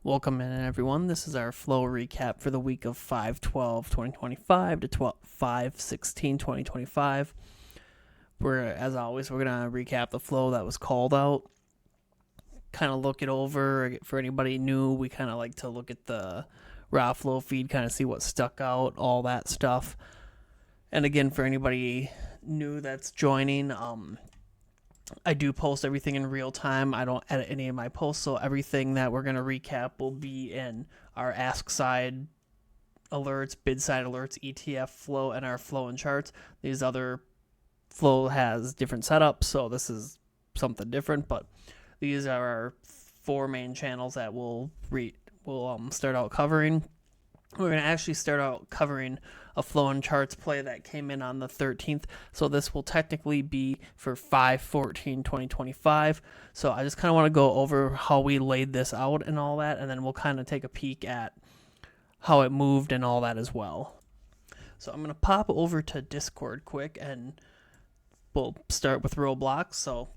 Welcome in, everyone. This is our flow recap for the week of 5/12/2025 to 5/16/2025. As always, we're going to recap the flow that was called out, kind of look it over. For anybody new, we kind of like to look at the raw flow feed, kind of see what stuck out, all that stuff. And again, for anybody new that's joining, I do post everything in real time. I don't edit any of my posts, so everything that we're going to recap will be in our ask side alerts, bid side alerts, ETF flow, and our flow and charts. These other flow has different setups, so this is something different, but these are our four main channels that we'll start out covering. We're going to actually start out covering a flow and charts play that came in on the 13th. So this will technically be for 5/14/2025. So I just kind of want to go over how we laid this out and all that, and then we'll kind of take a peek at how it moved and all that as well. So I'm going to pop over to Discord quick, and we'll start with Roblox. So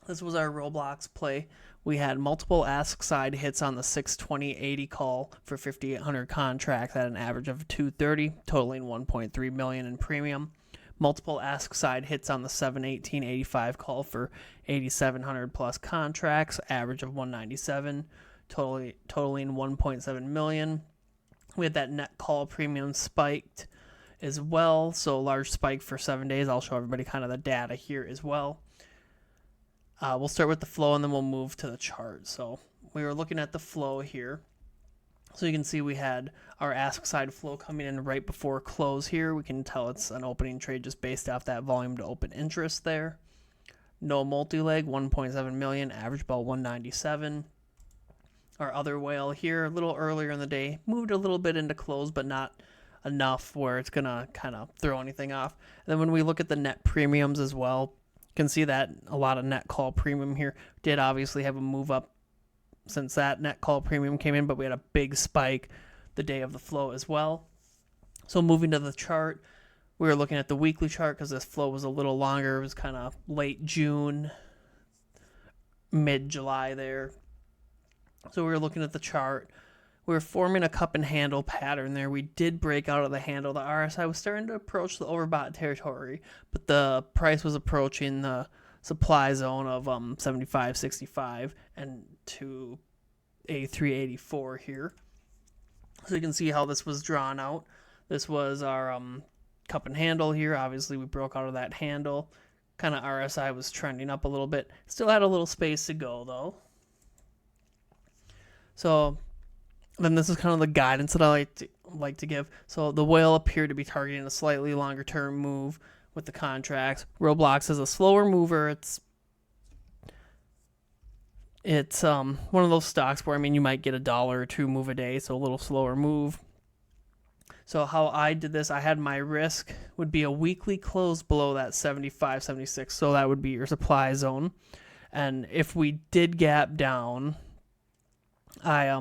this was our Roblox play. We had multiple ask side hits on the 620.80 call for 5,800 contracts at an average of 230, totaling 1.3 million in premium. Multiple ask side hits on the 718.85 call for 8,700 plus contracts, average of 197, totaling 1.7 million. We had that net call premium spiked as well, so large spike for 7 days. I'll show everybody kind of the data here as well. We'll start with the flow and then we'll move to the chart. So we were looking at the flow here. So you can see we had our ask side flow coming in right before close here. We can tell it's an opening trade just based off that volume to open interest there. No multi-leg, 1.7 million, average about 197. Our other whale here, a little earlier in the day, moved a little bit into close, but not enough where it's going to kind of throw anything off. And then when we look at the net premiums as well, can see that a lot of net call premium here did obviously have a move up since that net call premium came in, but we had a big spike the day of the flow as well. So moving to the chart, we were looking at the weekly chart because this flow was a little longer. It was kind of late June, mid-July there. So we were looking at the chart. We were forming a cup and handle pattern there. We did break out of the handle. The RSI was starting to approach the overbought territory, but the price was approaching the supply zone of 75.65 and to 83.84 here. So you can see how this was drawn out. This was our cup and handle here. Obviously, we broke out of that handle. Kind of RSI was trending up a little bit. Still had a little space to go, though. So then this is kind of the guidance that I like to give. So the whale appeared to be targeting a slightly longer term move with the contracts. Roblox is a slower mover. It's one of those stocks where, I mean, you might get $1 or $2 move a day, so a little slower move. So how I did this, I had my risk would be a weekly close below that 75.76. So that would be your supply zone. And if we did gap down, I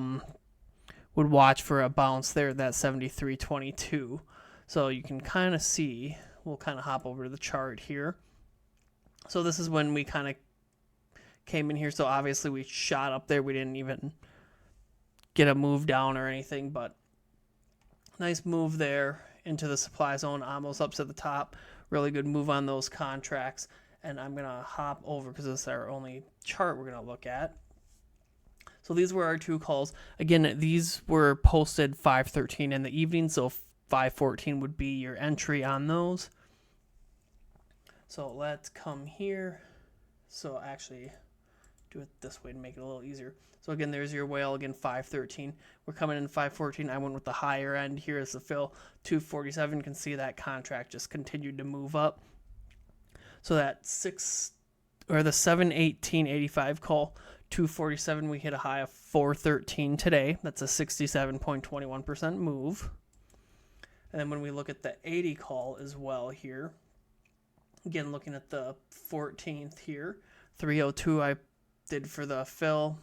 would watch for a bounce there at that 73.22. So you can kind of see, we'll kind of hop over to the chart here. So this is when we kind of came in here. So obviously we shot up there. We didn't even get a move down or anything, but nice move there into the supply zone, almost up to the top. Really good move on those contracts. And I'm going to hop over because this is our only chart we're going to look at. So these were our two calls. Again, these were posted 5:13 in the evening, so 5:14 would be your entry on those. So let's come here. So actually do it this way to make it a little easier. So again, there's your whale, again, 5:13. We're coming in 5:14. I went with the higher end here as the fill, 247. You can see that contract just continued to move up. So that the 718.85 call, 247, we hit a high of 413 today. That's a 67.21% move. And then when we look at the 80 call as well here, again, looking at the 14th here, 302 I did for the fill.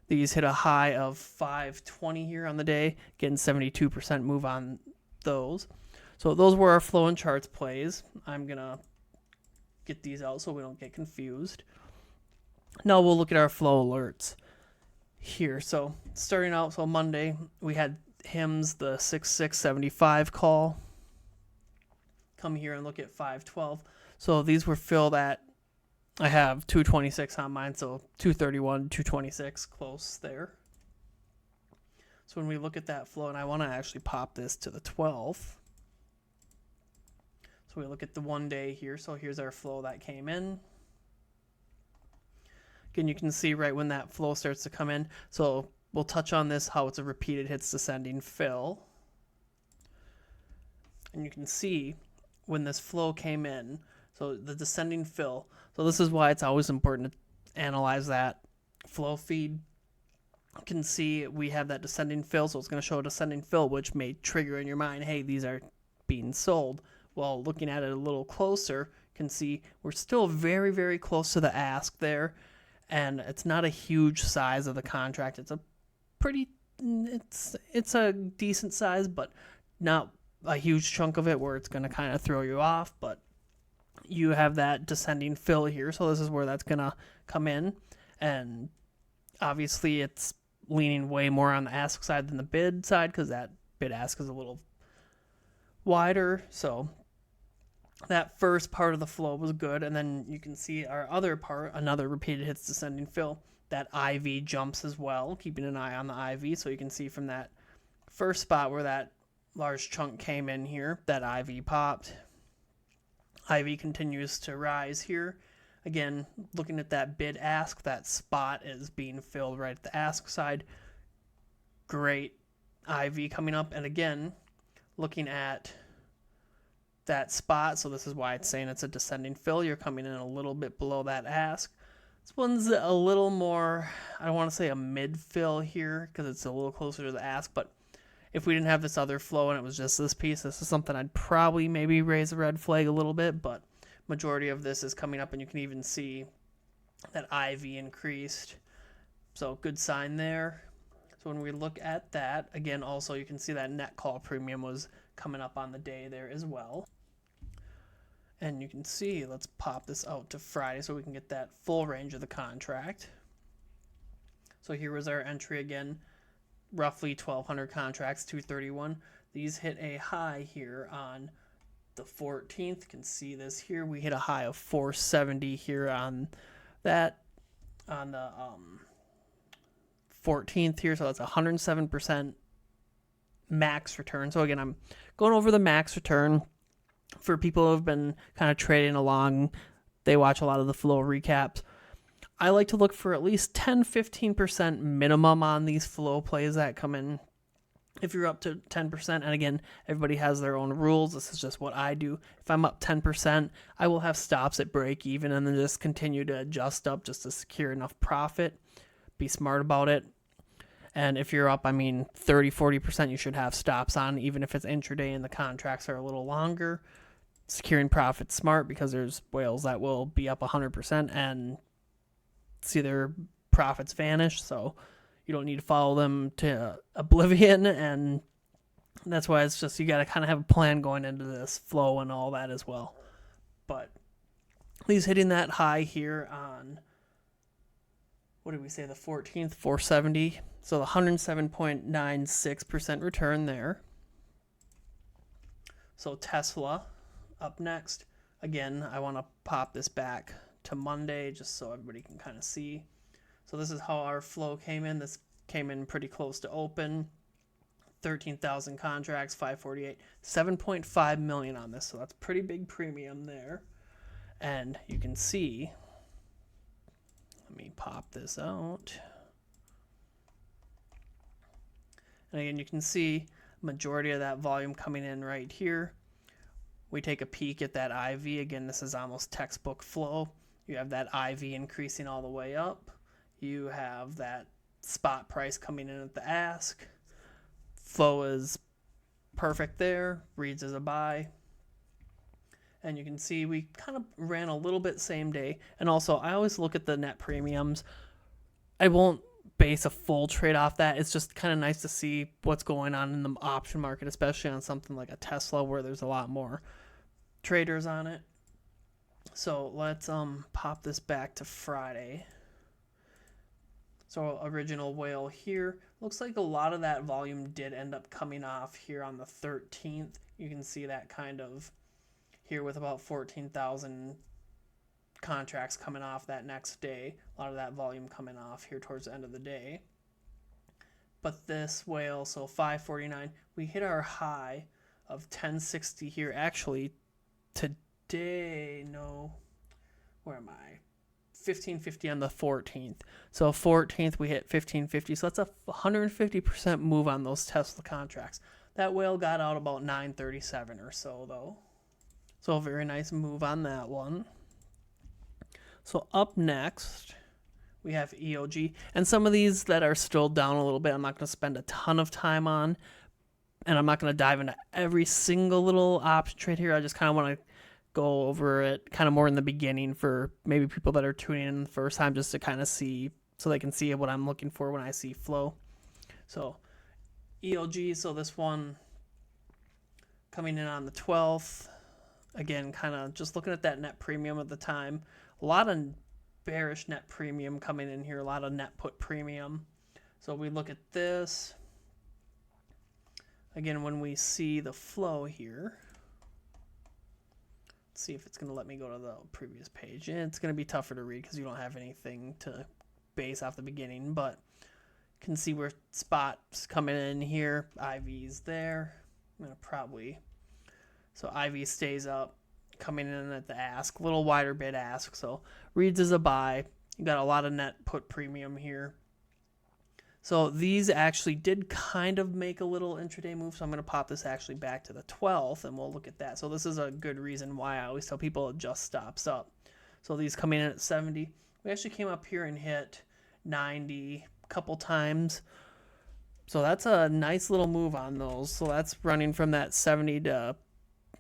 These hit a high of 520 here on the day, getting 72% move on those. So those were our flow and charts plays. I'm going to get these out so we don't get confused. Now we'll look at our flow alerts. here. So starting out, so Monday we had HIMS, the 6675 call. Come here and look at 512. So these were filled at, I have 226 on mine, so 231, 226, close there. So when we look at that flow, and I want to actually pop this to the 12th. So we look at the 1 day here. So here's our flow that came in. Again, you can see right when that flow starts to come in. So we'll touch on this, how it's a repeated hits descending fill. And you can see when this flow came in, so the descending fill. So this is why it's always important to analyze that flow feed. You can see we have that descending fill, so it's going to show a descending fill, which may trigger in your mind, hey, these are being sold. Well, looking at it a little closer, you can see we're still very, very close to the ask there, and it's not a huge size of the contract. It's a pretty, it's a decent size, but not a huge chunk of it where it's going to kind of throw you off. But you have that descending fill here, so this is where that's going to come in, and obviously it's leaning way more on the ask side than the bid side because that bid ask is a little wider. So that first part of the flow was good, and then you can see our other part, another repeated hits descending fill. That IV jumps as well, keeping an eye on the IV. So you can see from that first spot where that large chunk came in here, that IV popped. IV continues to rise here. Again, looking at that bid ask, that spot is being filled right at the ask side. Great IV coming up. And again, looking at that spot, so this is why it's saying it's a descending fill. You're coming in a little bit below that ask. This one's a little more, I don't want to say a mid fill here because it's a little closer to the ask, but if we didn't have this other flow and it was just this piece, this is something I'd probably maybe raise a red flag a little bit, but majority of this is coming up, and you can even see that IV increased. So good sign there. So when we look at that, again, also you can see that net call premium was coming up on the day there as well. And you can see, let's pop this out to Friday so we can get that full range of the contract. So here was our entry again, roughly 1,200 contracts, 231. These hit a high here on the 14th. You can see this here. We hit a high of 470 here on that, on the 14th here. So that's 107% max return. So again, I'm going over the max return for people who have been kind of trading along. They watch a lot of the flow recaps. I like to look for at least 10-15% minimum on these flow plays that come in. If you're up to 10%, and again, everybody has their own rules. This is just what I do. If I'm up 10%, I will have stops at break even and then just continue to adjust up just to secure enough profit. Be smart about it. And if you're up, 30-40%, you should have stops on, even if it's intraday and the contracts are a little longer. Securing profit smart, because there's whales that will be up 100% and see their profits vanish. So you don't need to follow them to oblivion, and that's why it's just you got to kind of have a plan going into this flow and all that as well. But he's hitting that high here on, what did we say, the 14th, 470. So the 107.96% return there. So Tesla up next. Again, I want to pop this back to Monday just so everybody can kind of see. So this is how our flow came in. This came in pretty close to open. 13,000 contracts, 548, 7.5 million on this. So that's pretty big premium there. And you can see, let me pop this out. And again, you can see majority of that volume coming in right here. We take a peek at that IV. Again, this is almost textbook flow. You have that IV increasing all the way up. You have that spot price coming in at the ask. Flow is perfect there. Reads as a buy. And you can see we kind of ran a little bit same day. And also, I always look at the net premiums. I won't base a full trade off that. It's just kind of nice to see what's going on in the option market, especially on something like a Tesla where there's a lot more traders on it. So let's pop this back to Friday. So original whale here. Looks like a lot of that volume did end up coming off here on the 13th. You can see that kind of here with about 14,000 contracts coming off that next day. A lot of that volume coming off here towards the end of the day. But this whale, so 549, we hit our high of 1060 here. Actually, today, no, where am I? 1550 on the 14th. So 14th we hit 1550. So that's a 150% move on those Tesla contracts. That whale got out about 937 or so though. So a very nice move on that one. So up next we have EOG, and some of these that are still down a little bit I'm not going to spend a ton of time on, and I'm not going to dive into every single little option trade here. I just kind of want to go over it kind of more in the beginning for maybe people that are tuning in the first time, just to kind of see, so they can see what I'm looking for when I see flow. So EOG, so this one coming in on the 12th, again kind of just looking at that net premium at the time. A lot of bearish net premium coming in here, a lot of net put premium. So we look at this again when we see the flow here. Let's see if it's going to let me go to the previous page. It's going to be tougher to read because you don't have anything to base off the beginning, but you can see where spots coming in here. IV's there. I'm going to probably, so IV stays up, coming in at the ask, a little wider bid ask, so reads as a buy. You got a lot of net put premium here. So these actually did kind of make a little intraday move, so I'm going to pop this actually back to the 12th, and we'll look at that. So this is a good reason why I always tell people it just stops up. So these coming in at 70. We actually came up here and hit 90 a couple times. So that's a nice little move on those. So that's running from that 70 to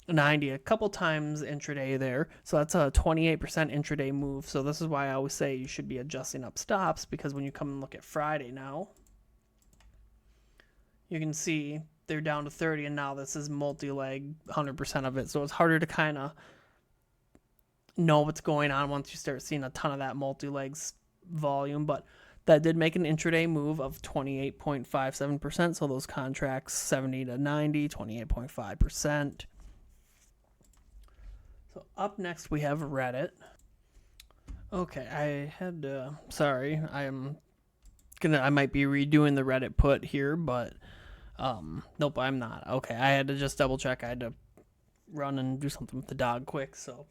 90 a couple times intraday there. So that's a 28% intraday move. So this is why I always say you should be adjusting up stops, because when you come and look at Friday now, you can see they're down to 30, and now this is multi-leg 100% of it. So it's harder to kind of know what's going on once you start seeing a ton of that multi-legs volume. But that did make an intraday move of 28.57%. So those contracts 70 to 90, 28.5%. So up next we have Reddit. Okay, I had to, sorry, I might be redoing the Reddit put here, but nope, I'm not. Okay, I had to just double check. I had to run and do something with the dog quick, so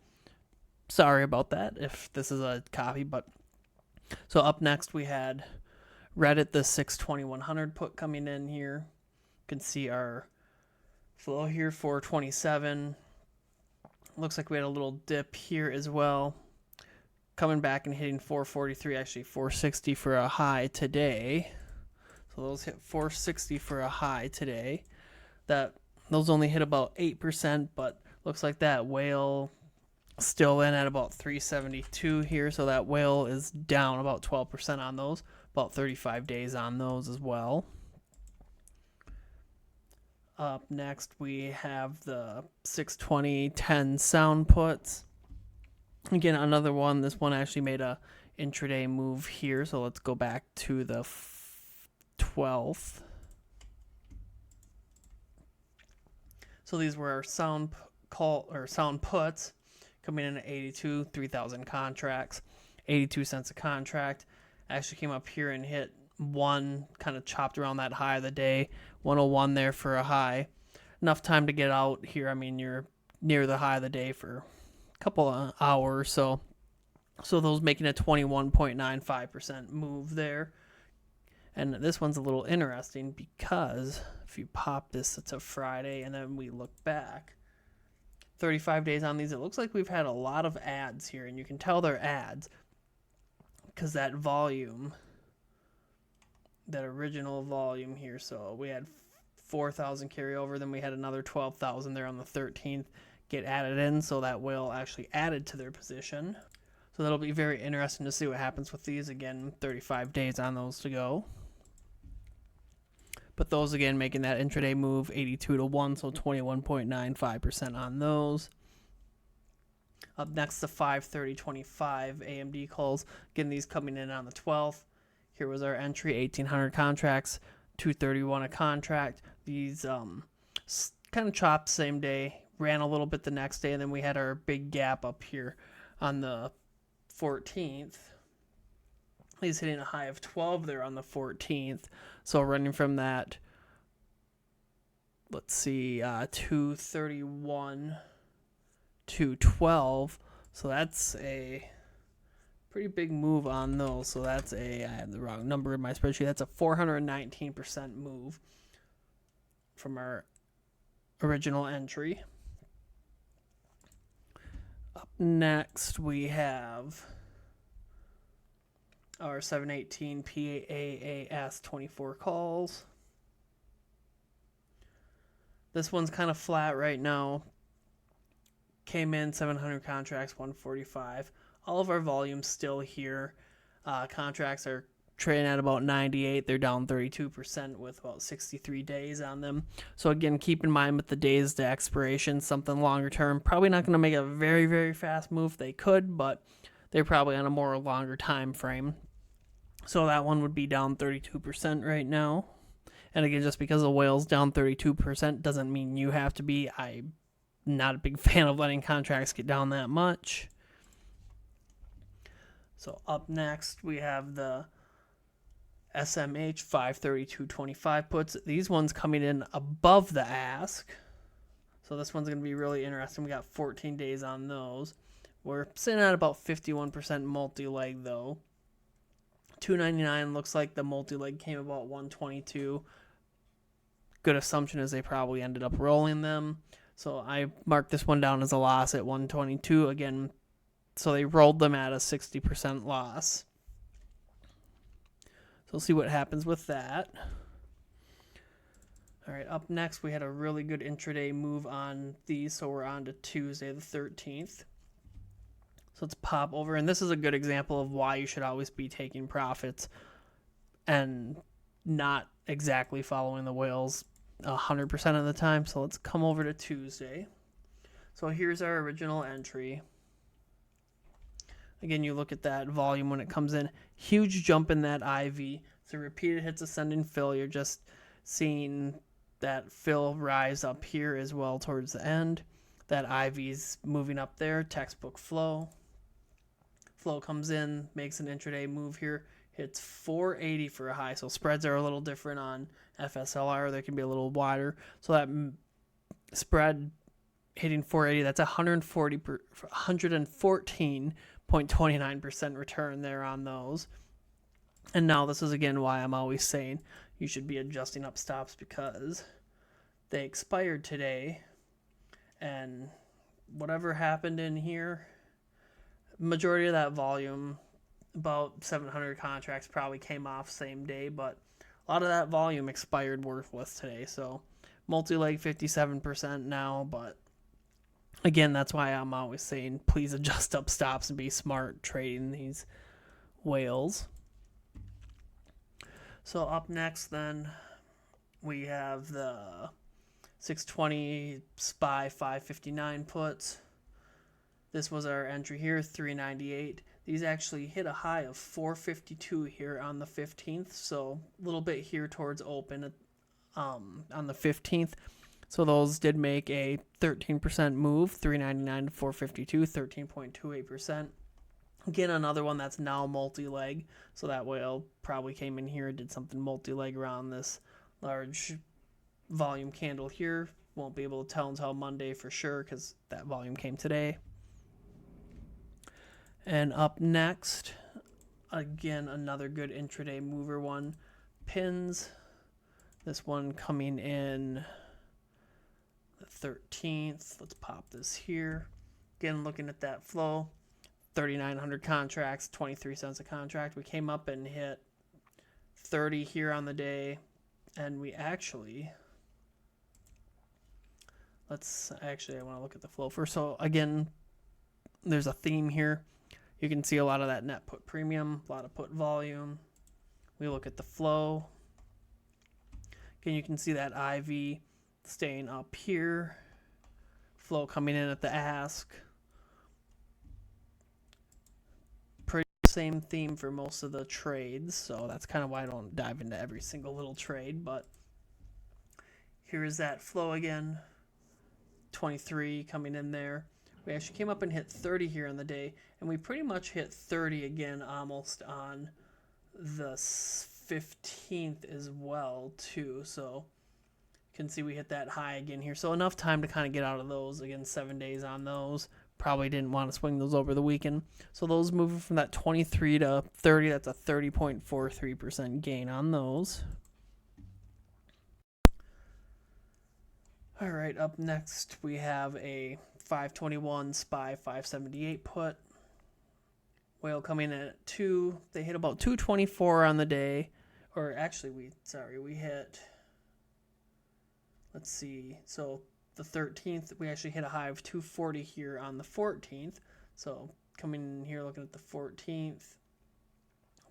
sorry about that if this is a copy. But so up next we had Reddit, the 62100 put coming in here. You can see our flow here, 427. Looks like we had a little dip here as well, coming back and hitting 443, actually 460 for a high today. So those hit 460 for a high today. Those only hit about 8%, but looks like that whale still in at about 372 here. So that whale is down about 12% on those, about 35 days on those as well. Up next we have the 620-10 sound puts. Again, another one. This one actually made a intraday move here, so let's go back to the 12th. So these were our sound puts coming in at 82, 3,000 contracts, 82 cents a contract. Actually came up here and hit one, kind of chopped around that high of the day, 101 there for a high. Enough time to get out here. I mean, you're near the high of the day for a couple of hours, so those making a 21.95% move there. And this one's a little interesting because if you pop this to Friday and then we look back 35 days on these, it looks like we've had a lot of ads here, and you can tell they're ads because that volume, that original volume here, so we had 4,000 carryover, then we had another 12,000 there on the 13th get added in, so that will actually added to their position. So that'll be very interesting to see what happens with these. Again, 35 days on those to go. But those again making that intraday move 82 to 1, so 21.95% on those. Up next, the 5:30:25 AMD calls. Again, these coming in on the 12th. Here was our entry, 1,800 contracts, 231 a contract. These kind of chopped same day, ran a little bit the next day, and then we had our big gap up here on the 14th. He's hitting a high of 12 there on the 14th. So running from that, let's see, 231 to 12. So that's a pretty big move on those. So that's I have the wrong number in my spreadsheet. That's a 419% move from our original entry. Up next, we have our 718 PAAS 24 calls. This one's kind of flat right now. Came in 700 contracts, 145. All of our volume's still here. Contracts are trading at about 98. They're down 32% with about 63 days on them. So again, keep in mind with the days to expiration, something longer term. Probably not going to make a very, very fast move. They could, but they're probably on a more longer time frame. So that one would be down 32% right now. And again, just because the whale's down 32% doesn't mean you have to be. I'm not a big fan of letting contracts get down that much. So up next, we have the SMH 532.25 puts. These ones coming in above the ask. So this one's going to be really interesting. We got 14 days on those. We're sitting at about 51% multi-leg though. 299 looks like the multi-leg came about 122. Good assumption is they probably ended up rolling them. So I marked this one down as a loss at 122 again. So they rolled them at a 60% loss. So we'll see what happens with that. All right, up next we had a really good intraday move on these. So we're on to Tuesday the 13th. So let's pop over. And this is a good example of why you should always be taking profits and not exactly following the whales 100% of the time. So let's come over to Tuesday. So here's our original entry. Again, you look at that volume when it comes in. Huge jump in that IV. So repeated hits ascending fill. You're just seeing that fill rise up here as well towards the end. That IV's moving up there. Textbook flow. Flow comes in, makes an intraday move here. Hits 480 for a high. So spreads are a little different on FSLR. They can be a little wider. So that spread hitting 480, that's 114.29% return there on those. And now this is again why I'm always saying you should be adjusting up stops, because they expired today, and whatever happened in here, majority of that volume, about 700 contracts, probably came off same day, but a lot of that volume expired worthless today. So multi-leg 57% now, but again, that's why I'm always saying please adjust up stops and be smart trading these whales. So up next then, we have the 620 SPY 559 puts. This was our entry here, 398. These actually hit a high of 452 here on the 15th, so a little bit here towards open on the 15th. So those did make a 13% move, 399 to 452, 13.28%. Again, another one that's now multi-leg, so that whale probably came in here and did something multi-leg around this large volume candle here. Won't be able to tell until Monday for sure because that volume came today. And up next, again, another good intraday mover one, pins. This one coming in the 13th. Let's pop this here. Again, looking at that flow, 3,900 contracts, 23 cents a contract. We came up and hit 30 here on the day, and we actually, I want to look at the flow first. So again, there's a theme here. You can see a lot of that net put premium, a lot of put volume. We look at the flow. Again, you can see that IV staying up here. Flow coming in at the ask. Pretty same theme for most of the trades, so that's kind of why I don't dive into every single little trade. But here's that flow again, 23 coming in there. We actually came up and hit 30 here on the day, and we pretty much hit 30 again almost on the 15th as well too. So you can see we hit that high again here, so enough time to kind of get out of those. Again, 7 days on those. Probably didn't want to swing those over the weekend. So those moving from that 23 to 30, that's a 30.43% gain on those. All right, up next we have a 521 SPY 578 put. Whale coming in at 2. They hit about 224 on the day. Or actually, we hit, let's see, so the 13th, we actually hit a high of 240 here on the 14th. So coming in here, looking at the 14th,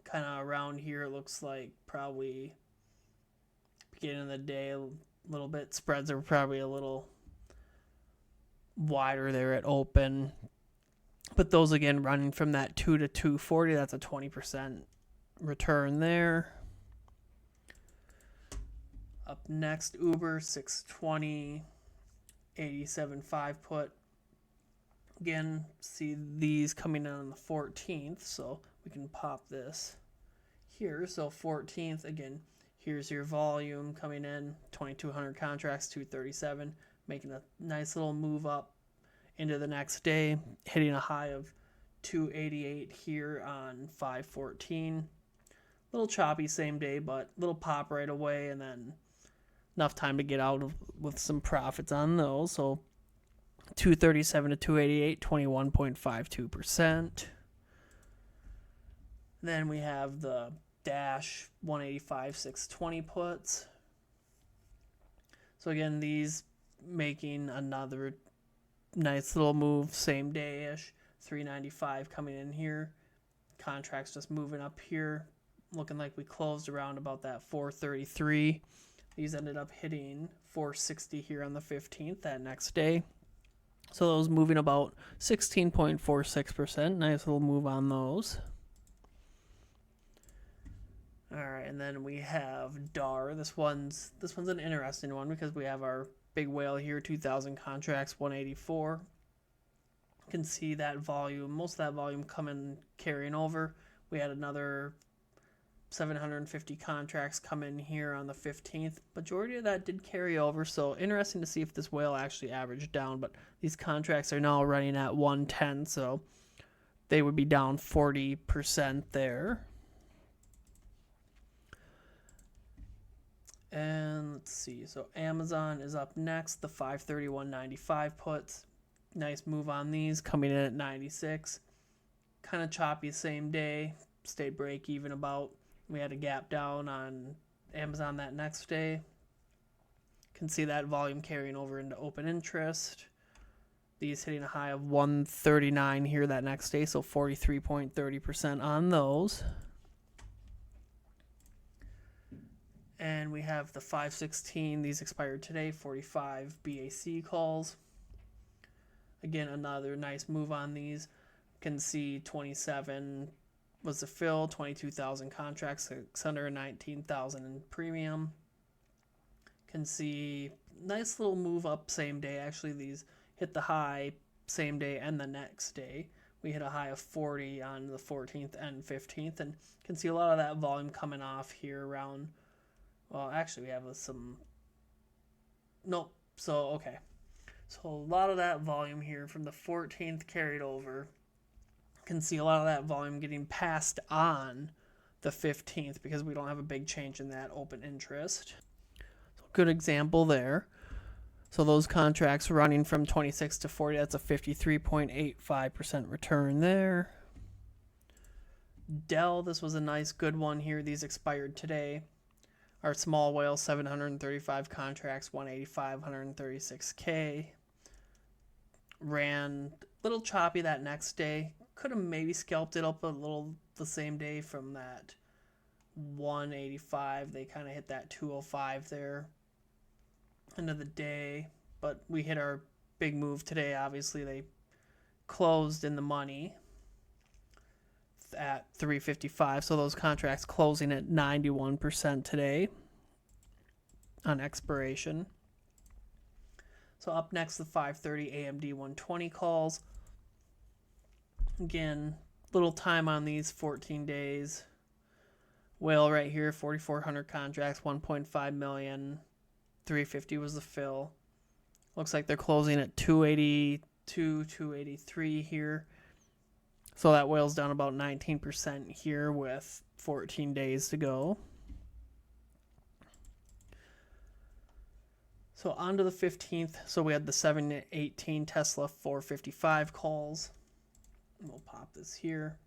kind of around here, it looks like probably beginning of the day a little bit. Spreads are probably a little wider there at open. But those, again, running from that 2 to 240, that's a 20% return there. Up next, Uber, 620, 87.5 put. Again, see these coming in on the 14th, so we can pop this here. So 14th, again, here's your volume coming in, 2,200 contracts, 237, making a nice little move up into the next day, hitting a high of 288 here on 514. A little choppy same day, but little pop right away, and then enough time to get out with some profits on those. So 237 to 288, 21.52%. Then we have the Dash 185 620 puts. So again, these making another nice little move, same day-ish. 395 coming in here. Contracts just moving up here. Looking like we closed around about that 433. These ended up hitting 460 here on the 15th, that next day. So those moving about 16.46%. Nice little move on those. All right, and then we have DAR. This one's an interesting one because we have our big whale here, 2,000 contracts, 184. You can see that volume, most of that volume carrying over. We had another 750 contracts come in here on the 15th. Majority of that did carry over, so interesting to see if this whale actually averaged down, but these contracts are now running at 110, so they would be down 40% there. And let's see, so Amazon is up next, the 531.95 puts. Nice move on these, coming in at 96. Kind of choppy same day, stayed break even about. We had a gap down on Amazon that next day. Can see that volume carrying over into open interest. These hitting a high of 139 here that next day, so 43.30% on those. And we have the 516. These expired today, 45 BAC calls. Again, another nice move on these. Can see 27 was the fill, 22,000 contracts, 619,000 in premium. Can see nice little move up same day. Actually, these hit the high same day and the next day. We hit a high of 40 on the 14th and 15th, and can see a lot of that volume coming off here around. Well, actually, we have some. Nope. So okay. So a lot of that volume here from the 14th carried over. Can see a lot of that volume getting passed on the 15th because we don't have a big change in that open interest. So good example there. So those contracts running from 26 to 40, that's a 53.85% return there. Dell, this was a nice good one here. These expired today. Our small whale, 735 contracts, 185, 136K. Ran a little choppy that next day. Could have maybe scalped it up a little the same day from that 185. They kind of hit that 205 there. End of the day. But we hit our big move today. Obviously, they closed in the money. both at 355. So those contracts closing at 91% today on expiration. So up next, the 5:30 AMD 120 calls. Again, little time on these, 14 days. Whale right here, 4,400 contracts, 1.5 million. 350 was the fill. Looks like they're closing at 282, 283 here. So that whale's down about 19% here with 14 days to go. So on to the 15th. So we had the 718 Tesla 455 calls. We'll pop this here.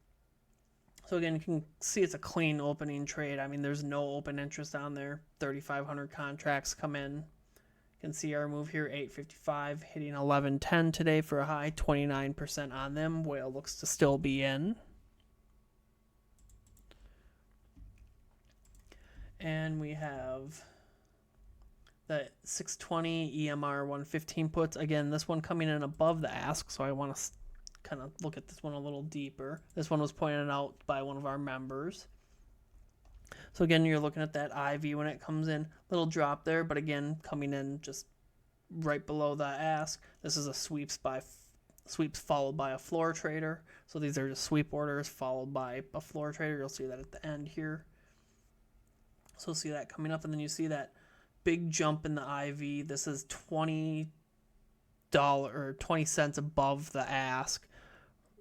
So again, you can see it's a clean opening trade. I mean, there's no open interest on there. 3,500 contracts come in. You can see our move here, 855, hitting 1110 today for a high, 29% on them. Whale looks to still be in. And we have the 620 EMR 115 puts. Again, this one coming in above the ask, so I want to kind of look at this one a little deeper. This one was pointed out by one of our members. So again, you're looking at that IV when it comes in. Little drop there, but again, coming in just right below the ask. This is a sweeps followed by a floor trader. So these are just sweep orders followed by a floor trader. You'll see that at the end here. So see that coming up, and then you see that big jump in the IV. This is $20 or 20 cents above the ask.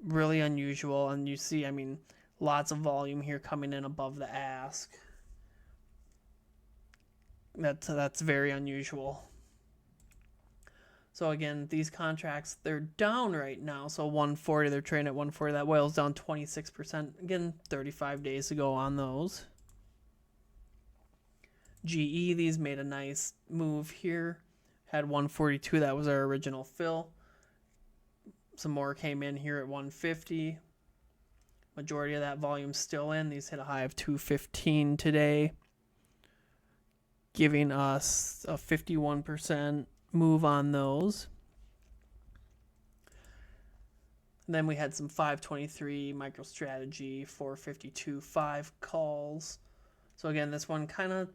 Really unusual. And you see, I mean, lots of volume here coming in above the ask. That's very unusual. So again, these contracts, they're down right now. So 140, they're trading at 140. That whale's down 26%. Again, 35 days to go on those. GE, these made a nice move here. Had 142, that was our original fill. Some more came in here at 150. Majority of that volume still in. These hit a high of 215 today, giving us a 51% move on those. And then we had some 523 MicroStrategy 452 5 calls. So again, this one kind of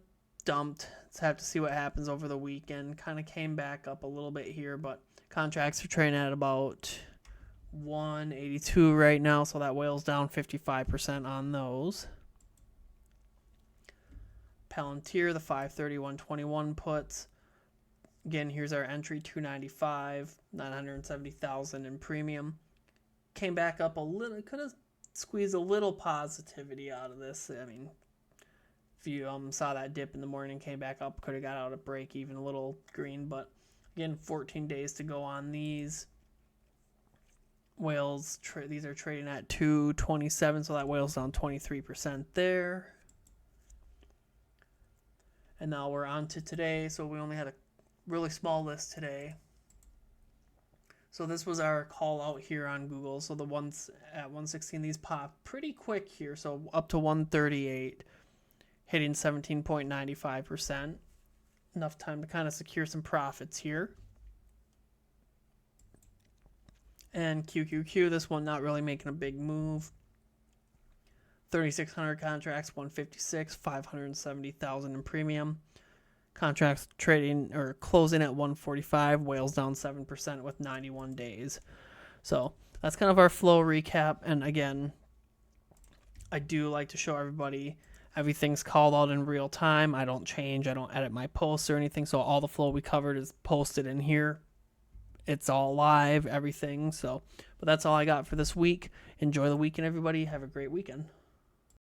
dumped. Let's have to see what happens over the weekend. Kind of came back up a little bit here, but contracts are trading at about 182 right now, so that whale's down 55% on those. Palantir, the 530 121 puts. Again, here's our entry, 295, 970,000 in premium. Came back up a little, could have squeezed a little positivity out of this. I mean, if you saw that dip in the morning, came back up, could have got out a break, even a little green. But again, 14 days to go on these. Whales, these are trading at 227, so that whale's down 23% there. And now we're on to today. So we only had a really small list today. So this was our call out here on Google. So the ones at 116, these popped pretty quick here. So up to 138, hitting 17.95%. Enough time to kind of secure some profits here. And QQQ, this one not really making a big move. 3,600 contracts, 156, 570,000 in premium. Contracts trading or closing at 145, whales down 7% with 91 days. So that's kind of our flow recap. And again, I do like to show everybody everything's called out in real time. I don't change, I don't edit my posts or anything. So all the flow we covered is posted in here. It's all live, everything. So, but that's all I got for this week. Enjoy the weekend, everybody. Have a great weekend.